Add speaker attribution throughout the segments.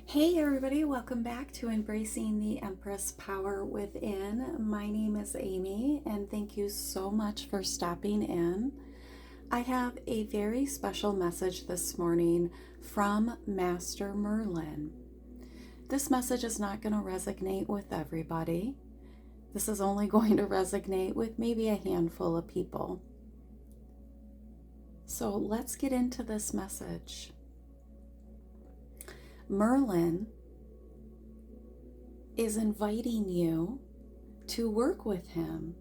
Speaker 1: Hey everybody, welcome back to Embracing the Empress Power Within. My name is Amy and thank you so much for stopping in. I have a very special message this morning from Master Merlin. This message is not going to resonate with everybody. This is only going to resonate with maybe a handful of people. So let's get into this message. Merlin is inviting you to work with him.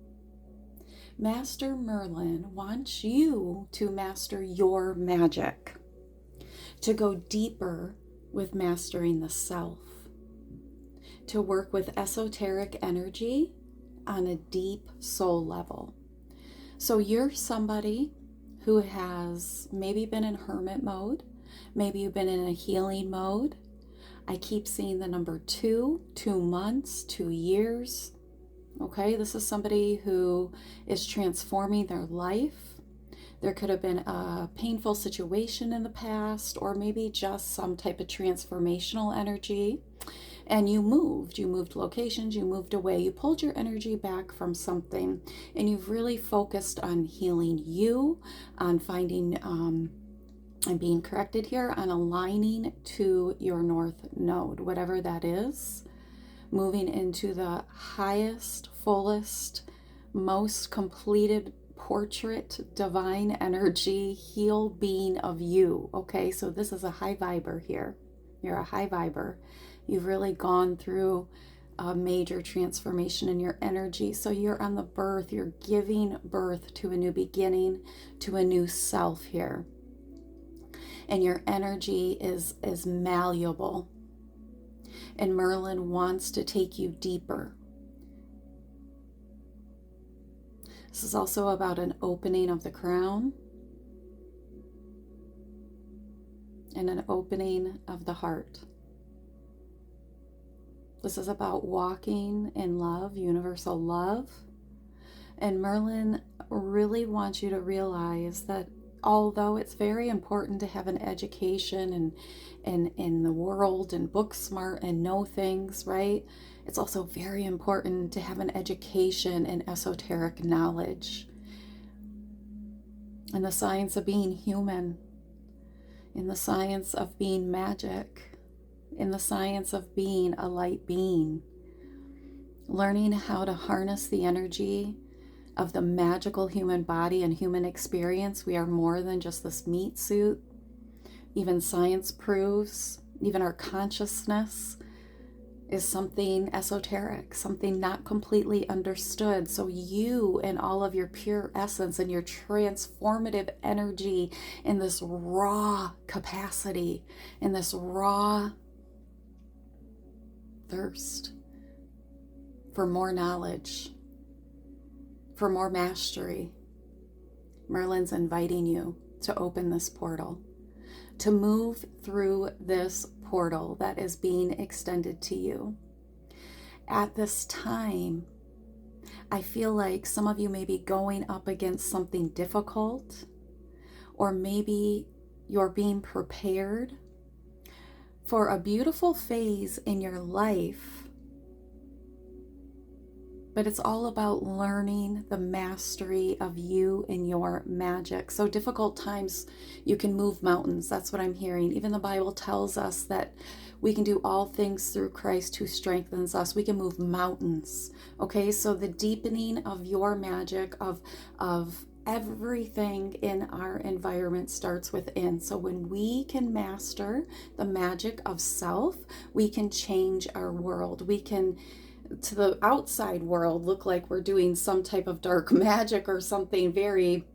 Speaker 1: Master Merlin wants you to master your magic, to go deeper with mastering the self, to work with esoteric energy on a deep soul level. So you're somebody who has maybe been in hermit mode, maybe you've been in a healing mode. I keep seeing the number 2 months, 2 years. Okay, this is somebody who is transforming their life. There could have been a painful situation in the past, or maybe just some type of transformational energy. And you moved locations, you moved away, you pulled your energy back from something, and you've really focused on healing you, on finding, I'm being corrected here, on aligning to your north node, whatever that is, moving into the highest, fullest, most completed portrait, divine energy, healed being of you. Okay, so this is a high viber here. You're a high viber. You've really gone through a major transformation in your energy. So you're on the birth, you're giving birth to a new beginning, to a new self here. And your energy is malleable. And Merlin wants to take you deeper. This is also about an opening of the crown and an opening of the heart. This is about walking in love, universal love. And Merlin really wants you to realize that although it's very important to have an education and in the world and book smart and know things, right? It's also very important to have an education in esoteric knowledge, in the science of being human, in the science of being magic, in the science of being a light being, learning how to harness the energy of the magical human body and human experience. We are more than just this meat suit. Even science proves, even our consciousness is something esoteric, something not completely understood. So you and all of your pure essence and your transformative energy in this raw capacity, in this raw thirst for more knowledge, for more mastery, Merlin's inviting you to open this portal, to move through this portal that is being extended to you. At this time, I feel like some of you may be going up against something difficult, or maybe you're being prepared for a beautiful phase in your life. But it's all about learning the mastery of you and your magic. So difficult times, you can move mountains. That's what I'm hearing. Even the Bible tells us that we can do all things through Christ who strengthens us. We can move mountains. Okay, so the deepening of your magic, of everything in our environment starts within. So when we can master the magic of self, we can change our world. We can, to the outside world, look like we're doing some type of dark magic or something very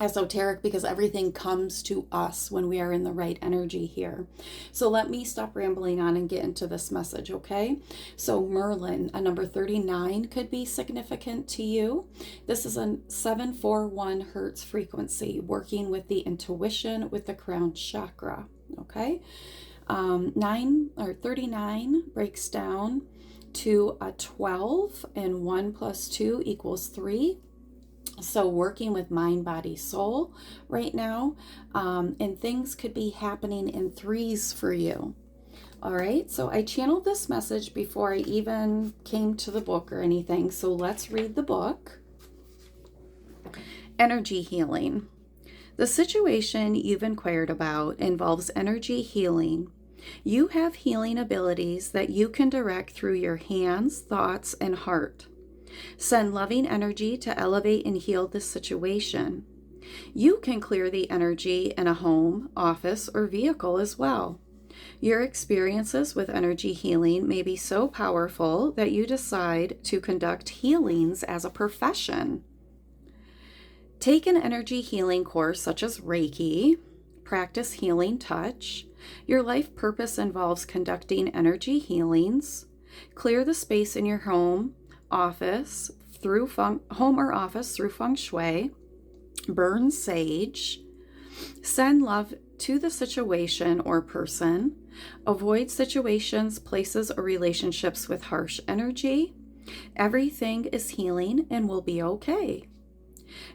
Speaker 1: esoteric, because everything comes to us when we are in the right energy here. So let me stop rambling on and get into this message, okay? So Merlin, a number 39 could be significant to you. This is a 741 hertz frequency, working with the intuition, with the crown chakra, okay? 39 breaks down to a 12, and 1 plus 2 equals 3. So working with mind, body, soul right now, and things could be happening in threes for you. All right, so I channeled this message before I even came to the book or anything. So let's read the book. Energy healing. The situation you've inquired about involves energy healing. You have healing abilities that you can direct through your hands, thoughts, and heart. Send loving energy to elevate and heal this situation. You can clear the energy in a home, office, or vehicle as well. Your experiences with energy healing may be so powerful that you decide to conduct healings as a profession. Take an energy healing course such as Reiki, practice healing touch. Your life purpose involves conducting energy healings. Clear the space in your home, office, home or office through feng shui. Burn sage. Send love to the situation or person. Avoid situations, places, or relationships with harsh energy. Everything is healing and will be okay.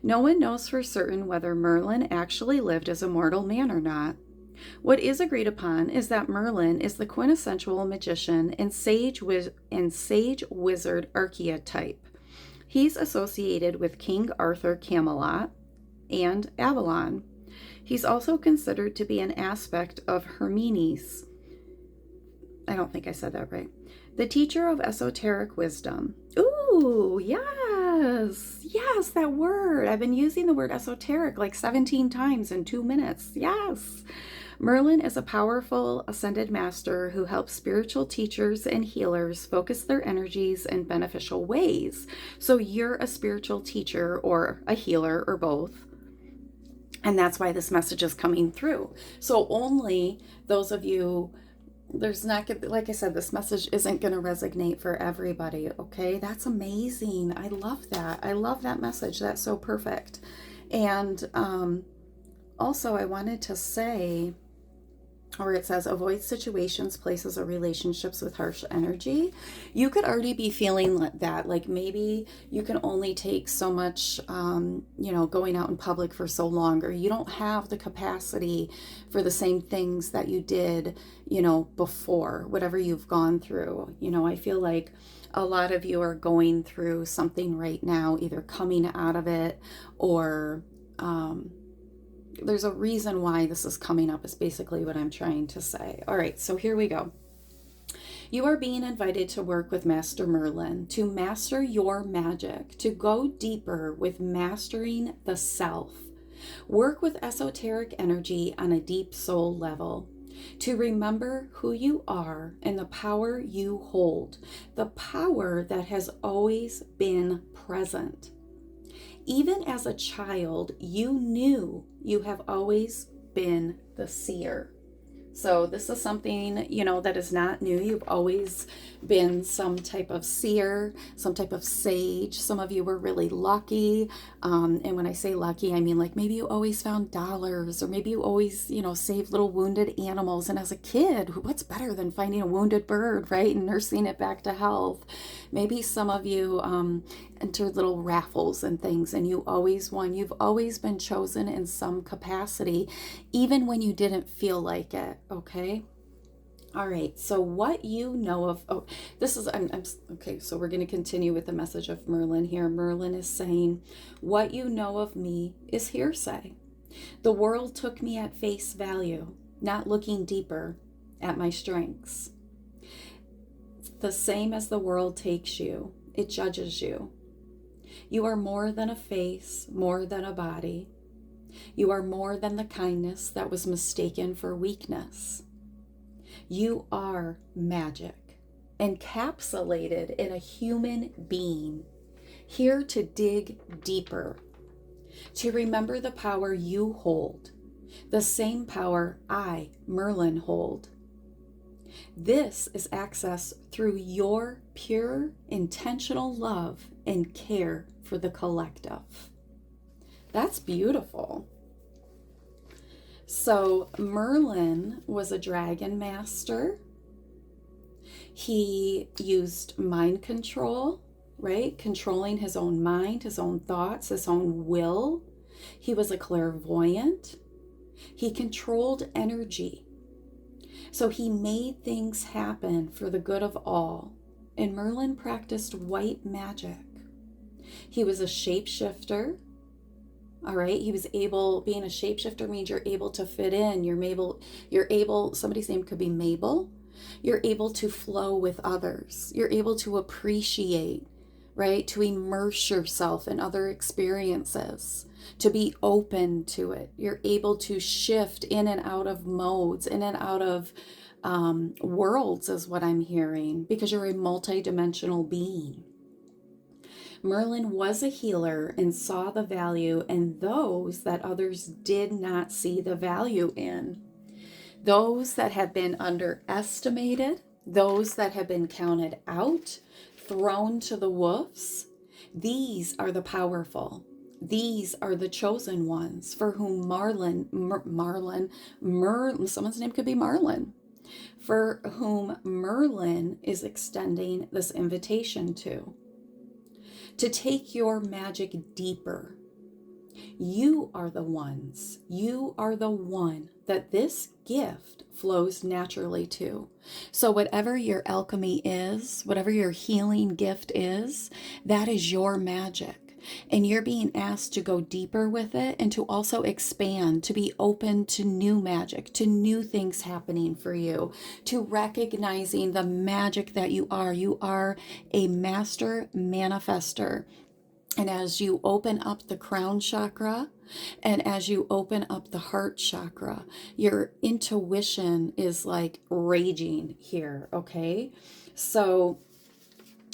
Speaker 1: No one knows for certain whether Merlin actually lived as a mortal man or not. What is agreed upon is that Merlin is the quintessential magician and sage wizard archetype. He's associated with King Arthur Camelot and Avalon. He's also considered to be an aspect of Hermes. I don't think I said that right. The teacher of esoteric wisdom. Ooh, yes. Yes, that word. I've been using the word esoteric like 17 times in 2 minutes. Yes. Merlin is a powerful ascended master who helps spiritual teachers and healers focus their energies in beneficial ways. So you're a spiritual teacher or a healer or both. And that's why this message is coming through. So only those of you, there's not, like I said, this message isn't going to resonate for everybody. Okay, that's amazing. I love that. I love that message. That's so perfect. And also I wanted to say, or it says, avoid situations, places, or relationships with harsh energy. You could already be feeling that, like maybe you can only take so much, going out in public for so long, or you don't have the capacity for the same things that you did, before, whatever you've gone through. I feel like a lot of you are going through something right now, either coming out of it or, there's a reason why this is coming up is basically what I'm trying to say. All right, so here we go. You are being invited to work with Master Merlin, to master your magic, to go deeper with mastering the self. Work with esoteric energy on a deep soul level, to remember who you are and the power you hold, the power that has always been present. Even as a child, you knew you have always been the seer. So this is something, that is not new. You've always been some type of seer, some type of sage. Some of you were really lucky. And when I say lucky, I mean like maybe you always found dollars, or maybe you always, saved little wounded animals. And as a kid, what's better than finding a wounded bird, right? And nursing it back to health. Maybe some of you entered little raffles and things and you always won. You've always been chosen in some capacity, even when you didn't feel like it. Okay. All right. So what you know of, okay. So we're going to continue with the message of Merlin here. Merlin is saying, what you know of me is hearsay. The world took me at face value, not looking deeper at my strengths. The same as the world takes you, it judges you. You are more than a face, more than a body. You are more than the kindness that was mistaken for weakness. You are magic, encapsulated in a human being, here to dig deeper, to remember the power you hold, the same power I, Merlin, hold. This is accessed through your pure, intentional love and care for the collective. That's beautiful. So Merlin was a dragon master. He used mind control, right? Controlling his own mind, his own thoughts, his own will. He was a clairvoyant. He controlled energy. So he made things happen for the good of all. And Merlin practiced white magic. He was a shapeshifter. All right. He was able, being a shapeshifter means you're able to fit in. You're able, somebody's name could be Mabel. You're able to flow with others. You're able to appreciate, right? To immerse yourself in other experiences, to be open to it. You're able to shift in and out of modes, in and out of worlds, is what I'm hearing, because you're a multidimensional being. Merlin was a healer and saw the value in those that others did not see the value in. Those that have been underestimated, those that have been counted out, thrown to the wolves, these are the powerful. These are the chosen ones for whom someone's name could be Marlin, for whom Merlin is extending this invitation to take your magic deeper. You are the one that this gift flows naturally to. So whatever your alchemy is, whatever your healing gift is, that is your magic. And you're being asked to go deeper with it and to also expand, to be open to new magic, to new things happening for you, to recognizing the magic that you are. You are a master manifester. And as you open up the crown chakra and as you open up the heart chakra, your intuition is like raging here, okay? So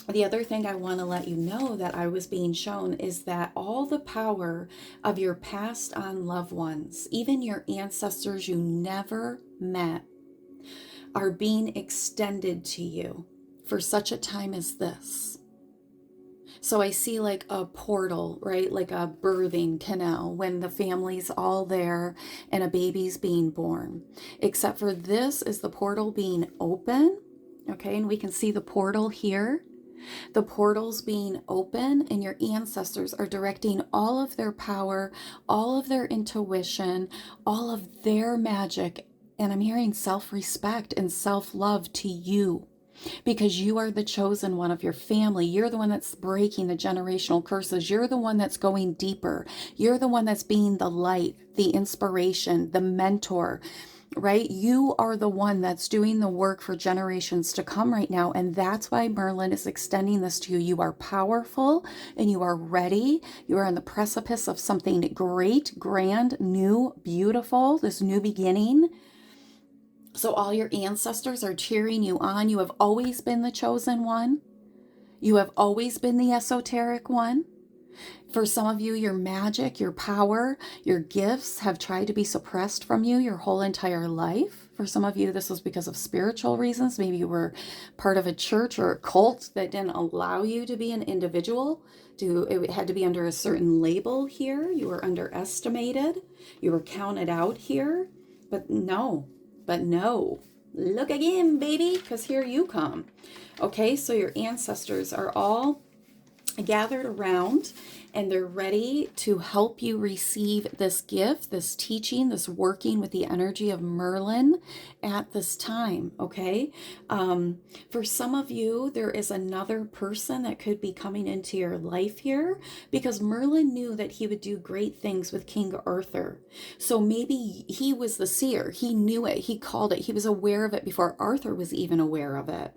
Speaker 1: the other thing I want to let you know that I was being shown is that all the power of your passed on loved ones, even your ancestors you never met, are being extended to you for such a time as this. So I see like a portal, right? Like a birthing canal when the family's all there and a baby's being born. Except for this is the portal being open. Okay, and we can see the portal here. The portal's being open, and your ancestors are directing all of their power, all of their intuition, all of their magic. And I'm hearing self-respect and self-love to you, because you are the chosen one of your family. You're the one that's breaking the generational curses. You're the one that's going deeper. You're the one that's being the light, the inspiration, the mentor, right? You are the one that's doing the work for generations to come right now. And that's why Merlin is extending this to you. You are powerful and you are ready. You are on the precipice of something great, grand, new, beautiful, this new beginning. So all your ancestors are cheering you on. You have always been the chosen one. You have always been the esoteric one. For some of you, your magic, your power, your gifts have tried to be suppressed from you your whole entire life. For some of you, this was because of spiritual reasons. Maybe you were part of a church or a cult that didn't allow you to be an individual. It had to be under a certain label here. You were underestimated. You were counted out here. But no, look again, baby, because here you come. Okay, so your ancestors are all gathered around and they're ready to help you receive this gift, this teaching, this working with the energy of Merlin at this time, okay? For some of you, there is another person that could be coming into your life here, because Merlin knew that he would do great things with King Arthur. So maybe he was the seer. He knew it. He called it. He was aware of it before Arthur was even aware of it.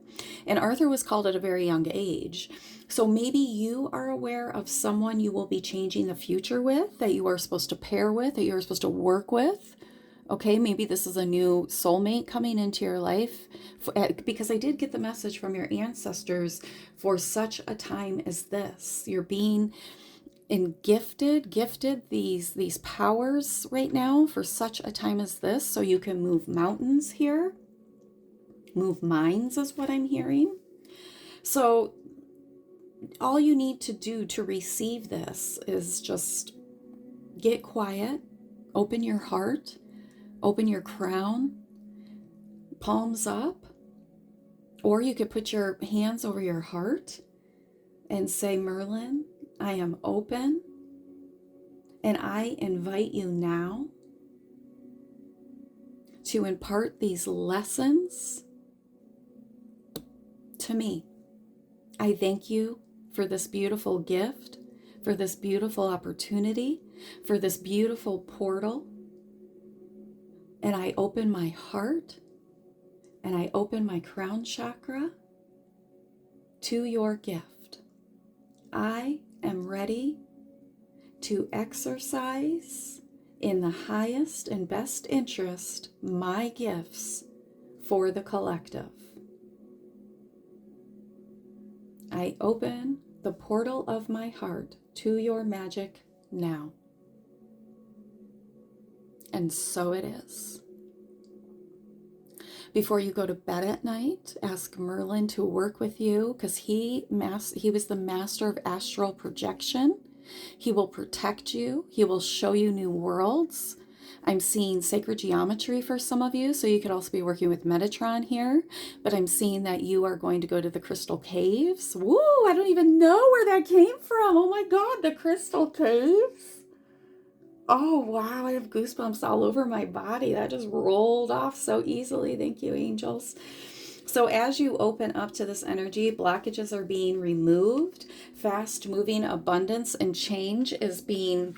Speaker 1: And Arthur was called at a very young age. So maybe you are aware of someone you will be changing the future with, that you are supposed to pair with, that you are supposed to work with. Okay, maybe this is a new soulmate coming into your life, because I did get the message from your ancestors for such a time as this. You're being gifted these powers right now for such a time as this, so you can move mountains here, move minds is what I'm hearing. So all you need to do to receive this is just get quiet, open your heart, open your crown, palms up, or you could put your hands over your heart and say, Merlin, I am open, and I invite you now to impart these lessons to me. I thank you for this beautiful gift, for this beautiful opportunity, for this beautiful portal. And I open my heart and I open my crown chakra to your gift. I am ready to exercise in the highest and best interest my gifts for the collective. I open the portal of my heart to your magic now. And so it is. Before you go to bed at night, ask Merlin to work with you, because he was the master of astral projection. He will protect you. He will show you new worlds. I'm seeing sacred geometry for some of you, so you could also be working with Metatron here. But I'm seeing that you are going to go to the crystal caves. Woo! I don't even know where that came from. Oh my God, the crystal caves. Oh, wow, I have goosebumps all over my body. That just rolled off so easily. Thank you, angels. So as you open up to this energy, blockages are being removed. Fast-moving abundance and change is being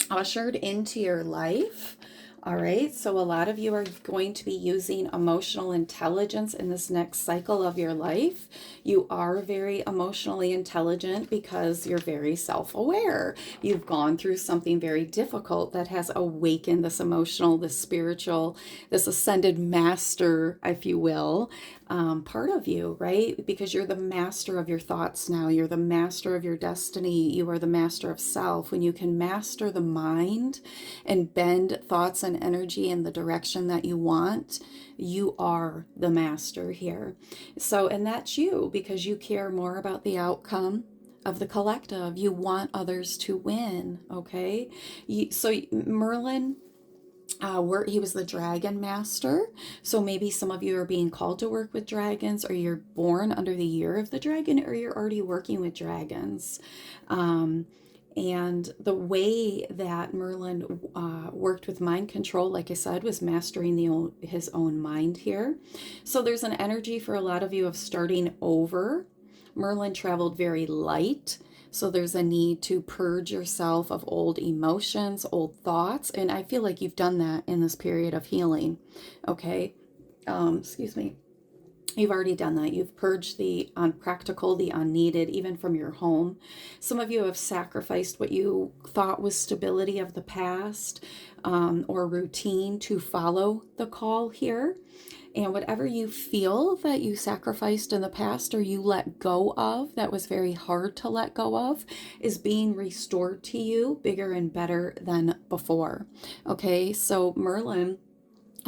Speaker 1: ushered into your life. All right, so a lot of you are going to be using emotional intelligence in this next cycle of your life. You are very emotionally intelligent because you're very self-aware. You've gone through something very difficult that has awakened this emotional, this spiritual, this ascended master, if you will, part of you, right? Because you're the master of your thoughts now. You're the master of your destiny. You are the master of self. When you can master the mind and bend thoughts and energy in the direction that you want, you are the master here. So, and that's you, because you care more about the outcome of the collective. You want others to win, okay? So Merlin, he was the dragon master. So maybe some of you are being called to work with dragons, or you're born under the year of the dragon, or you're already working with dragons. And the way that Merlin worked with mind control, like I said, was mastering his own mind here. So there's an energy for a lot of you of starting over. Merlin traveled very light. So there's a need to purge yourself of old emotions, old thoughts. And I feel like you've done that in this period of healing. Okay. Excuse me. You've already done that. You've purged the unpractical, the unneeded, even from your home. Some of you have sacrificed what you thought was stability of the past or routine to follow the call here. And whatever you feel that you sacrificed in the past or you let go of, that was very hard to let go of, is being restored to you bigger and better than before. Okay, so Merlin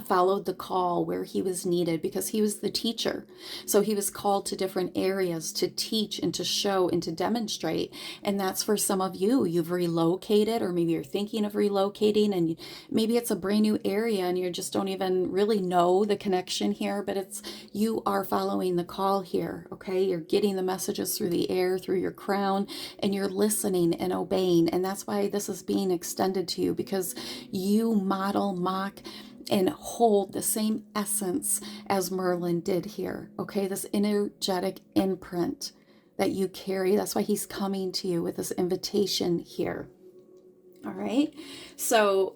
Speaker 1: followed the call where he was needed because he was the teacher. So he was called to different areas to teach and to show and to demonstrate. And that's for some of you. You've relocated, or maybe you're thinking of relocating, and maybe it's a brand new area and you just don't even really know the connection here, but you are following the call here. Okay, you're getting the messages through the air, through your crown, and you're listening and obeying. And that's why this is being extended to you, because you model, mock, and hold the same essence as Merlin did here. Okay, this energetic imprint that you carry. That's why he's coming to you with this invitation here. All right, so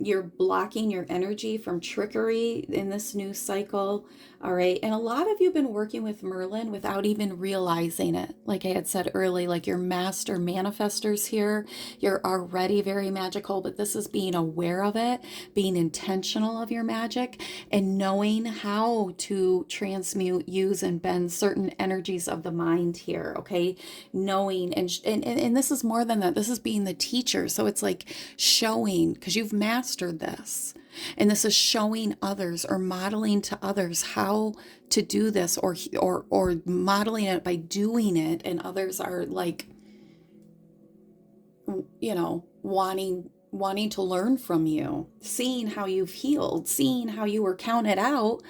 Speaker 1: you're blocking your energy from trickery in this new cycle. All right, and a lot of you have been working with Merlin without even realizing it. Like I had said earlier, like your master manifestors here, you're already very magical, but this is being aware of it, being intentional of your magic, and knowing how to transmute, use, and bend certain energies of the mind here. Okay, knowing and this is more than that. This is being the teacher. So it's like showing, because you've mastered this. And this is showing others or modeling to others how to do this, or modeling it by doing it. And others are like, wanting to learn from you, seeing how you've healed, seeing how you were counted out.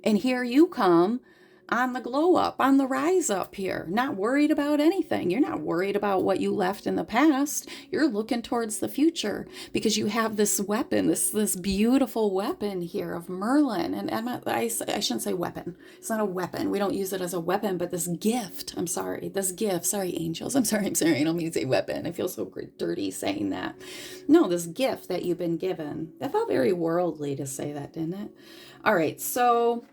Speaker 1: And here you come on the glow up, on the rise up here, not worried about anything. You're not worried about what you left in the past. You're looking towards the future because you have this weapon, this beautiful weapon here of Merlin. And I shouldn't say weapon. It's not a weapon. We don't use it as a weapon, but this gift. I'm sorry. This gift. Sorry, angels. I'm sorry. I don't mean to say weapon. I feel so dirty saying that. No, this gift that you've been given. That felt very worldly to say that, didn't it? All right. So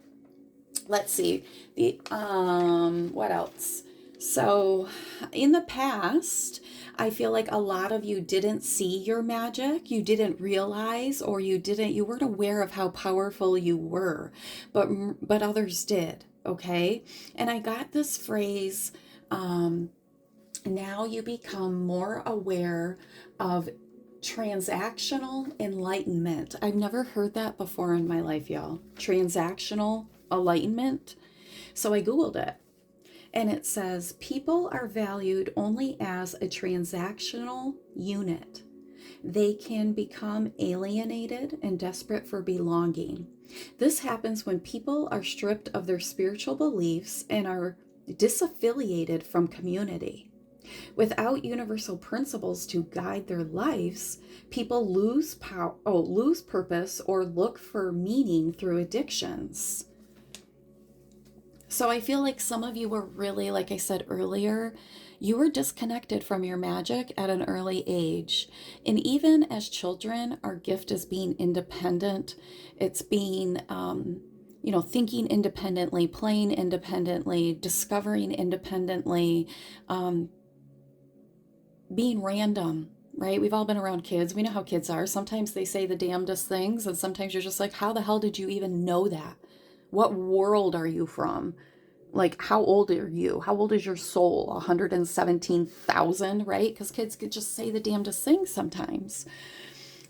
Speaker 1: let's see. What else? So in the past, I feel like a lot of you didn't see your magic. You didn't realize, or you weren't aware of how powerful you were, but others did. Okay. And I got this phrase, now you become more aware of transactional enlightenment. I've never heard that before in my life, y'all. Transactional enlightenment. So I Googled it, and it says people are valued only as a transactional unit. They can become alienated and desperate for belonging. This happens when people are stripped of their spiritual beliefs and are disaffiliated from community. Without universal principles to guide their lives, people lose purpose, or look for meaning through addictions. So I feel like some of you were really, like I said earlier, you were disconnected from your magic at an early age. And even as children, our gift is being independent. It's being, thinking independently, playing independently, discovering independently, being random, right? We've all been around kids. We know how kids are. Sometimes they say the damnedest things, and sometimes you're just like, how the hell did you even know that? What world are you from? Like, how old are you? How old is your soul? 117,000, right? Because kids could just say the damnedest things sometimes.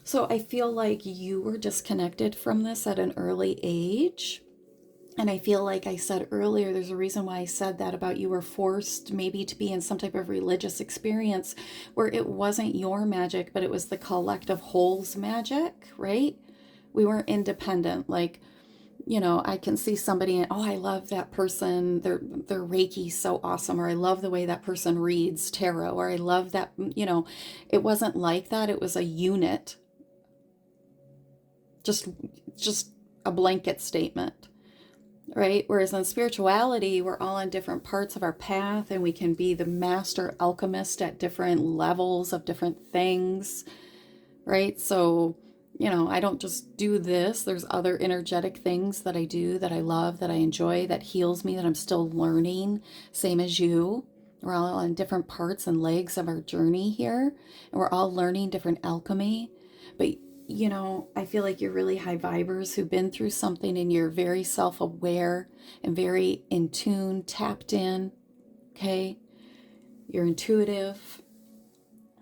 Speaker 1: So I feel like you were disconnected from this at an early age. And I feel like I said earlier, there's a reason why I said that about you were forced maybe to be in some type of religious experience where it wasn't your magic, but it was the collective whole's magic, right? We weren't independent. Like, I can see somebody and, oh, I love that person. Their Reiki so awesome. Or I love the way that person reads tarot. Or I love that, it wasn't like that. It was a unit. Just a blanket statement. Right? Whereas in spirituality, we're all on different parts of our path, and we can be the master alchemist at different levels of different things, right? So, I don't just do this. There's other energetic things that I do that I love, that I enjoy, that heals me, that I'm still learning, same as you. We're all on different parts and legs of our journey here, and we're all learning different alchemy. But I feel like you're really high vibers who've been through something, and you're very self-aware and very in tune, tapped in, okay? You're intuitive.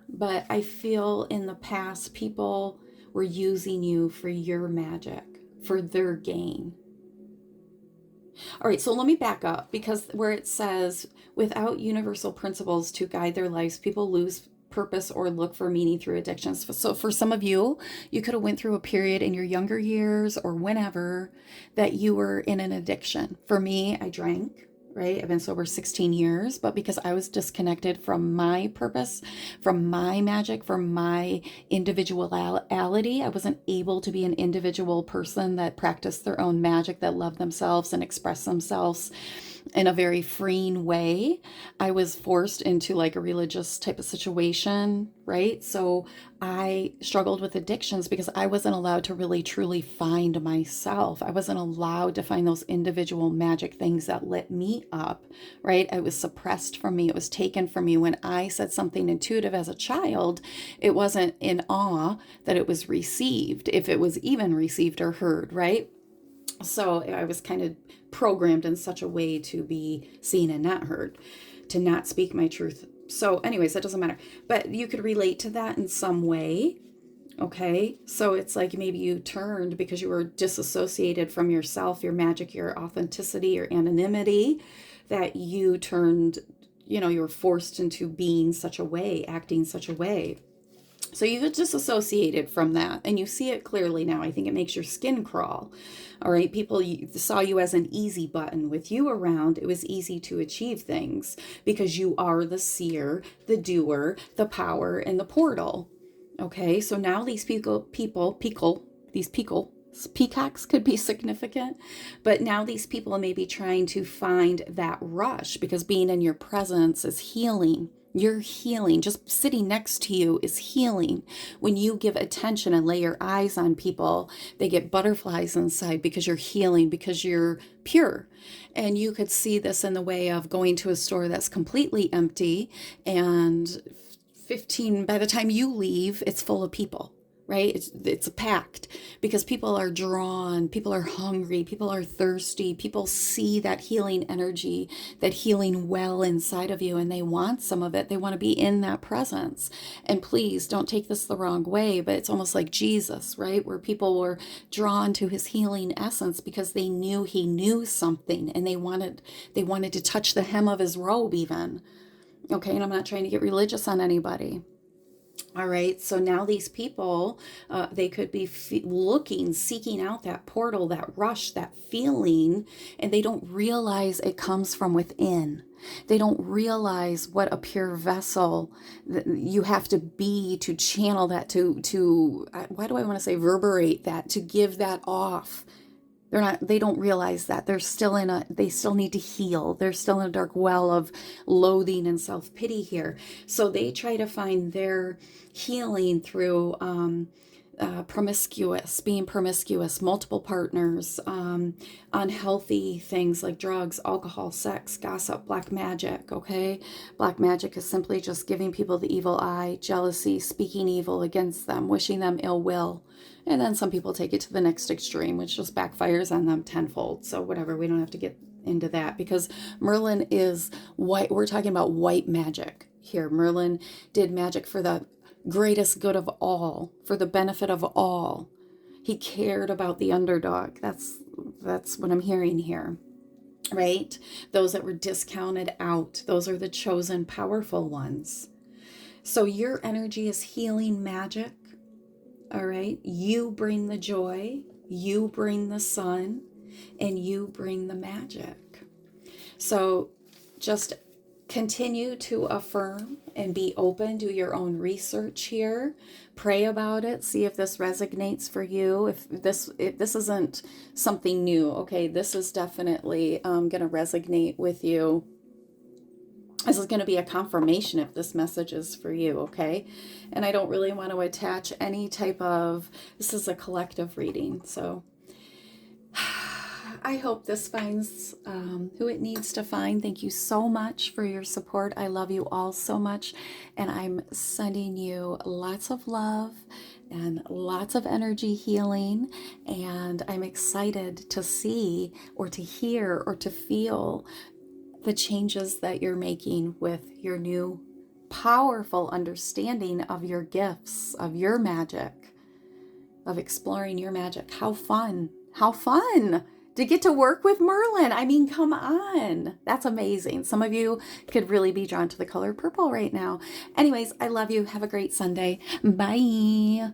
Speaker 1: But I feel in the past, people were using you for your magic, for their gain. All right, so let me back up, because where it says, without universal principles to guide their lives, people lose purpose or look for meaning through addictions. So for some of you, you could have went through a period in your younger years or whenever that you were in an addiction. For me, I drank, right? I've been sober 16 years, but because I was disconnected from my purpose, from my magic, from my individuality, I wasn't able to be an individual person that practiced their own magic, that loved themselves and expressed themselves in a very freeing way. I was forced into like a religious type of situation, right? So I struggled with addictions because I wasn't allowed to really truly find myself. I wasn't allowed to find those individual magic things that lit me up, right? It was suppressed from me. It was taken from me. When I said something intuitive as a child, it wasn't in awe that it was received, if it was even received or heard, right? So I was kind of programmed in such a way to be seen and not heard, to not speak my truth. So anyways, that doesn't matter. But you could relate to that in some way. Okay. So it's like maybe you turned because you were disassociated from yourself, your magic, your authenticity, your anonymity, that you turned, you were forced into being such a way, acting such a way. So you get disassociated from that, and you see it clearly now. I think it makes your skin crawl. All right, people saw you as an easy button. With you around, it was easy to achieve things because you are the seer, the doer, the power, and the portal. Okay, so now these peacocks could be significant, but now these people may be trying to find that rush because being in your presence is healing. You're healing. Just sitting next to you is healing. When you give attention and lay your eyes on people, they get butterflies inside because you're healing, because you're pure. And you could see this in the way of going to a store that's completely empty, and 15, by the time you leave, it's full of people, right? It's packed because people are drawn, people are hungry, people are thirsty, people see that healing energy, that healing well inside of you, and they want some of it. They want to be in that presence. And please don't take this the wrong way, but it's almost like Jesus, right? Where people were drawn to his healing essence because they knew he knew something, and they wanted to touch the hem of his robe even. Okay, and I'm not trying to get religious on anybody. All right, so now these people, they could be seeking out that portal, that rush, that feeling, and they don't realize it comes from within. They don't realize what a pure vessel you have to be to channel that, to why do I want to say reverberate that, to give that off. They don't realize that they still need to heal. They're still in a dark well of loathing and self-pity here. So they try to find their healing through being promiscuous, multiple partners, unhealthy things like drugs, alcohol, sex, gossip, black magic. Okay. Black magic is simply just giving people the evil eye, jealousy, speaking evil against them, wishing them ill will. And then some people take it to the next extreme, which just backfires on them tenfold. So whatever, we don't have to get into that because Merlin is white. We're talking about white magic here. Merlin did magic for the greatest good of all, for the benefit of all. He cared about the underdog. That's what I'm hearing here, right? Those that were discounted out. Those are the chosen powerful ones. So your energy is healing magic. All right, you bring the joy, you bring the sun, and you bring the magic. So just continue to affirm and be open. Do your own research here. Pray about it. See if this resonates for you. If this isn't something new, okay, this is definitely going to resonate with you. This is going to be a confirmation if this message is for you, okay? And I don't really want to attach any type of, this is a collective reading. So I hope this finds who it needs to find. Thank you so much for your support. I love you all so much. And I'm sending you lots of love and lots of energy healing. And I'm excited to see or to hear or to feel the changes that you're making with your new powerful understanding of your gifts, of your magic, of exploring your magic. How fun! How fun to get to work with Merlin. I mean, come on. That's amazing. Some of you could really be drawn to the color purple right now. Anyways, I love you. Have a great Sunday. Bye.